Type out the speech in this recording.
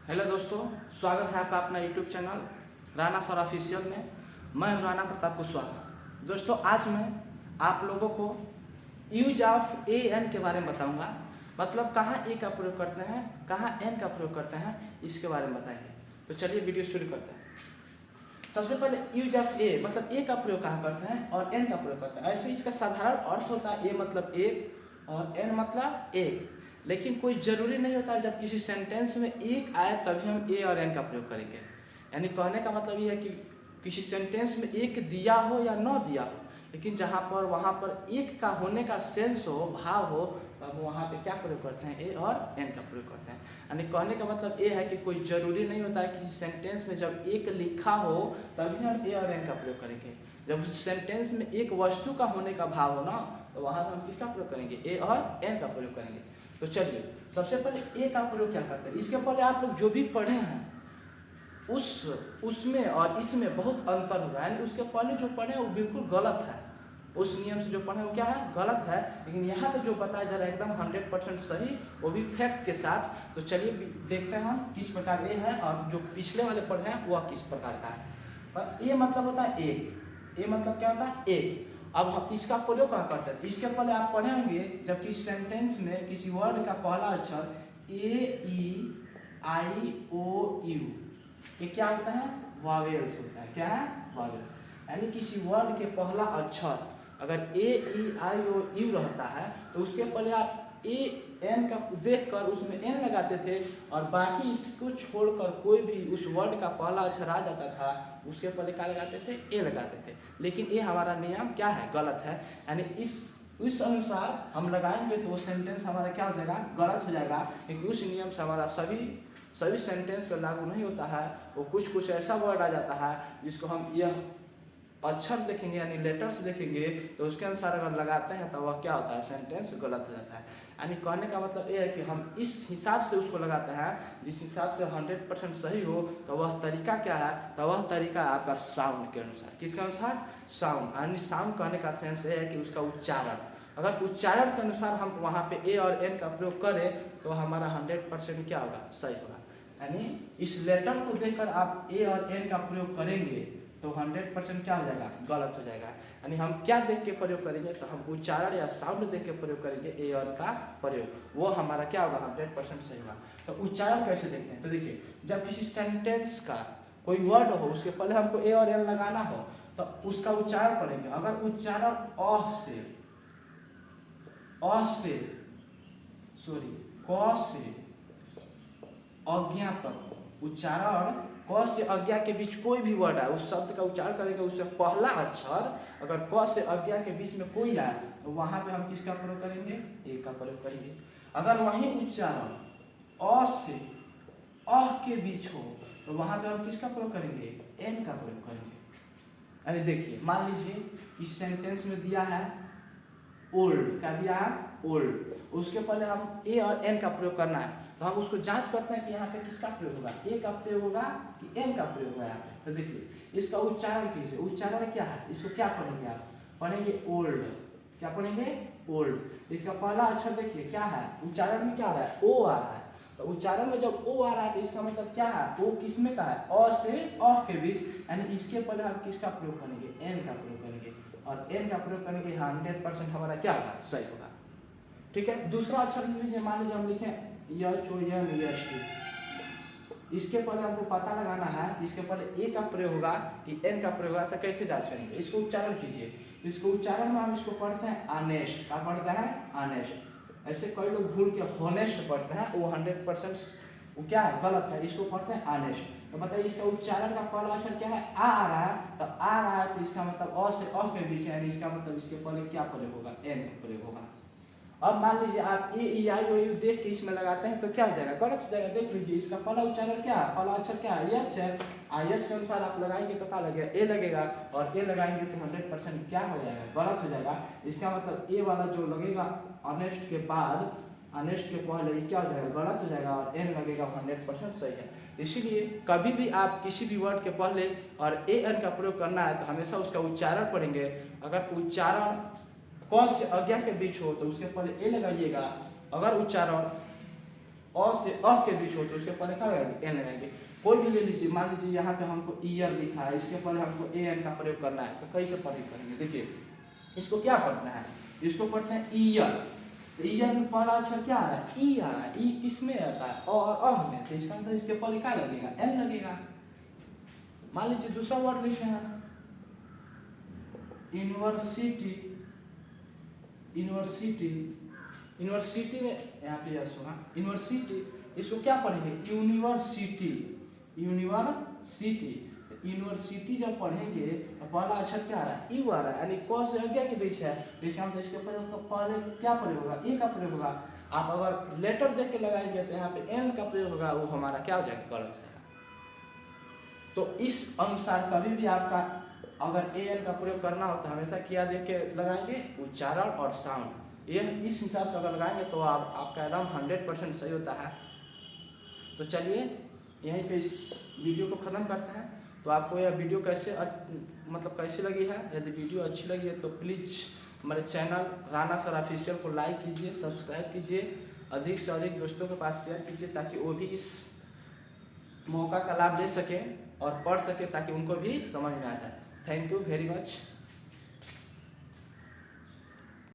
Hello दोस्तों, स्वागत है आपका अपना YouTube channel Rana sir official में। मैं हूं राणा प्रताप कुशवाहा। दोस्तों, आज मैं आप लोगों को यूज ऑफ ए एन के बारे में बताऊंगा। मतलब कहाँ ए का प्रयोग करते हैं, कहाँ एन का प्रयोग करते हैं, इसके बारे में बताएंगे। तो चलिए वीडियो शुरू करते हैं। सबसे पहले यूज ऑफ ए मतलब ए का प्रयोग कहाँ करते हैं और एन का प्रयोग करते हैं। ऐसे इसका साधारण अर्थ होता है ए मतलब एक और एन मतलब एक, लेकिन कोई जरूरी नहीं होता है जब किसी सेंटेंस में एक आए तभी हम ए और एन का प्रयोग करेंगे। यानी कहने का मतलब ये है कि किसी सेंटेंस में एक दिया हो या न दिया हो, लेकिन जहाँ पर वहाँ पर एक का होने का सेंस हो, भाव हो, तब वहाँ पे क्या प्रयोग करते हैं, ए और एन का प्रयोग करते हैं। यानी कहने का मतलब ये है कि कोई जरूरी नहीं होता है कि सेंटेंस में जब एक लिखा हो तभी हम ए और एन का प्रयोग करेंगे। जब उस सेंटेंस में एक वस्तु का होने का भाव हो ना, तो वहाँ पर हम किसका प्रयोग करेंगे, ए और एन का प्रयोग करेंगे। तो चलिए सबसे पहले ए का प्रयोग क्या करते हैं। इसके पहले आप लोग जो भी पढ़े हैं उसमें और इसमें बहुत अंतर होगा। यानी उसके पहले जो पढ़े हैं वो बिल्कुल गलत है, उस नियम से जो पढ़े वो क्या है, गलत है। लेकिन यहाँ पे जो बताया जा रहा है एकदम 100% सही, वो भी फैक्ट के साथ। तो चलिए देखते हैं हम किस प्रकार ए है और जो पिछले वाले पढ़े हैं वह किस प्रकार का है। और ए मतलब होता है एक, ए मतलब क्या होता है, एक। अब हम इसका प्रयोग क्या करते हैं, इसके पहले आप पढ़े होंगे जब किसी सेंटेंस में किसी वर्ड का पहला अक्षर ए ई आई ओ यू, ये क्या होता है, वावेल्स होता है। क्या है, वावेल्स। यानी किसी वर्ड के पहला अक्षर अगर ए ई आई ओ यू रहता है तो उसके पहले आप ए एन का देखकर उसमें एन लगाते थे और बाकी इसको छोड़कर कोई भी उस वर्ड का पहला अक्षर आ जाता था उसके पहले क्या लगाते थे, ए लगाते थे। लेकिन ये हमारा नियम क्या है, गलत है। यानी इस अनुसार हम लगाएंगे तो वो सेंटेंस हमारा क्या हो जाएगा, गलत हो जाएगा। क्योंकि उस नियम से हमारा सभी सेंटेंस पर लागू नहीं होता है। वो कुछ ऐसा वर्ड आ जाता है जिसको हम यह अक्षर देखेंगे यानी लेटर्स देखेंगे तो उसके अनुसार अगर लगाते हैं तो वह क्या होता है, सेंटेंस गलत हो जाता है। यानी कहने का मतलब ये है कि हम इस हिसाब से उसको लगाते हैं जिस हिसाब से 100% सही हो। तो वह तरीका क्या है, तो वह तरीका है आपका साउंड के अनुसार। किसके अनुसार, साउंड। यानी साउंड कहने का सेंस ये है कि उसका उच्चारण। अगर उच्चारण के अनुसार हम वहाँ पे ए और एन का प्रयोग करें तो हमारा 100% क्या होगा, सही होगा। यानी इस लेटर को देखकर आप ए और एन का प्रयोग करेंगे तो 100% क्या हो जाएगा, गलत हो जाएगा। यानी हम क्या देख के प्रयोग करेंगे, तो हम उच्चारण या साउंड देख के प्रयोग करेंगे ए और का प्रयोग, वो हमारा क्या होगा, 100% सही होगा। तो उच्चारण कैसे देखते हैं, तो देखिए जब किसी सेंटेंस का कोई वर्ड हो उसके पहले हमको ए और एन लगाना हो तो उसका उच्चारण करेंगे। अगर उच्चारण क से अज्ञा तक, उच्चारण क से अज्ञा के बीच कोई भी वर्ड है उस शब्द का उच्चारण करेंगे, उससे पहला अक्षर अगर क से अज्ञा के बीच में कोई आए तो वहां पे हम किसका प्रयोग करेंगे, ए का प्रयोग करेंगे। अगर वही उच्चारण अ से अह के बीच हो तो वहां पे हम किसका प्रयोग करेंगे, एन का प्रयोग करेंगे। अरे देखिए मान लीजिए इस सेंटेंस में दिया है ओल्ड, क्या दिया है, ओल्ड। उसके पहले हम ए और एन का प्रयोग करना है तो हम उसको जांच करते हैं कि यहाँ पे किसका प्रयोग होगा, ए का प्रयोग होगा कि एन का प्रयोग होगा यहाँ पे। तो देखिए इसका उच्चारण कीजिए, उच्चारण क्या है, इसको क्या पढ़ेंगे आप, पढ़ेंगे ओल्ड। क्या पढ़ेंगे, ओल्ड। इसका पहला अक्षर देखिए क्या है, उच्चारण में क्या आ रहा है, ओ आ रहा है। तो उच्चारण में जब ओ आ रहा है तो इसका मतलब क्या है, ओ किसमें का है, अ से अह के बीच। यानी इसके पहले हम किसका प्रयोग करेंगे, एन का प्रयोग करेंगे और एन का प्रयोग करने के 100% हमारा क्या होगा, सही होगा। ठीक है। दूसरा अक्षर लीजिए, मान लीजिए हम लिखें YOUNEST। इसके पहले हमको पता लगाना है इसके पहले ए का प्रयोग होगा कि एन का प्रयोग होगा। तो कैसे जांच करेंगे, इसको उच्चारण कीजिए। इसको उच्चारण में हम इसको पढ़ते हैं ऑनेस्ट। क्या पढ़ते हैं, ऑनेस्ट। ऐसे कई लोग भूल के हॉनेस्ट पढ़ते हैं, वो 100% वो क्या है, गलत है। इसको पढ़ते हैं ऑनेस्ट। तो बताइए इसका उच्चारण का पहला अक्षर क्या है, आ रहा है। तो आ रहा है तो इसका मतलब अ से अ के बीच है, यानी इसका मतलब इसके पहले क्या प्रयोग होगा, एन का प्रयोग होगा। अब मान लीजिए आप ए ई आई ओ यू देख के इसमें लगाते हैं तो क्या हो जाएगा, गलत हो जाएगा। देख लीजिए इसका पहला उच्चारण क्या है, पहला अक्षर क्या है, यच है। यच के अनुसार आप लगाएंगे तो क्या लगेगा, ए लगेगा। और ए लगाएंगे तो 100% क्या हो जाएगा, गलत हो जाएगा। इसका मतलब ए वाला जो लगेगा ऑनेस्ट के बाद, ऑनेस्ट के पहले ये क्या हो जाएगा, गलत हो जाएगा और एन लगेगा 100% सही है। इसीलिए कभी भी आप किसी भी वर्ड के पहले और ए एन का प्रयोग करना है तो हमेशा उसका उच्चारण पढ़ेंगे। अगर उच्चारण क से अज्ञा के बीच हो तो उसके पहले ए लगाइएगा। अगर उच्चारण अ से अ के बीच हो तो उसके पहले क्या लगाएंगे, एन लगाएंगे। कोई भी ले लीजिए, मान लीजिए यहाँ पे हमको ईयर लिखा है, इसके पहले हमको ए एन का प्रयोग करना है, तो कैसे प्रयोग करेंगे? देखिए इसको क्या पढ़ना है, इसको पढ़ते हैं ईयर। तो ईयर में पहला अक्षर क्या आ रहा है, ई आ रहा है। ई किस में आता है, और अह में, तो इसका अंदर इसके पहले क्या लगेगा, एन लगेगा। मान लीजिए दूसरा वर्ड लिखे हैं यूनिवर्सिटी। यूनिवर्सिटी, यूनिवर्सिटी में यहाँ पे यस होगा यूनिवर्सिटी, इसको क्या पढ़ेंगे, यूनिवर्सिटी। यूनिवर्सिटी, यूनिवर्सिटी जब पढ़ेंगे तो पहला अक्षर क्या आ रहा है, यू आ रहा है, यानी क से अज्ञा के बीच है, इसका मतलब इसके पहले क्या प्रयोग होगा, ए का प्रयोग होगा। आप अगर लेटर देख के लगाएंगे तो यहाँ पे एन का प्रयोग होगा, वो हमारा क्या हो जाएगा, गलत है। तो इस अनुसार कभी भी आपका अगर ए एन का प्रयोग करना हो तो हमेशा क्या देख के लगाएंगे, उच्चारण और साउंड। ये इस हिसाब से अगर लगाएंगे तो आपका एकदम 100% सही होता है। तो चलिए यहीं पे इस वीडियो को ख़त्म करते हैं। तो आपको यह वीडियो कैसे मतलब कैसी लगी है, यदि वीडियो अच्छी लगी है तो प्लीज़ हमारे चैनल राणा सर ऑफिशियल को लाइक कीजिए, सब्सक्राइब कीजिए, अधिक से अधिक दोस्तों के पास शेयर कीजिए ताकि वो भी इस मौका का लाभ ले सकें और पढ़ सके, ताकि उनको भी समझ में आ जाए। Thank you very much.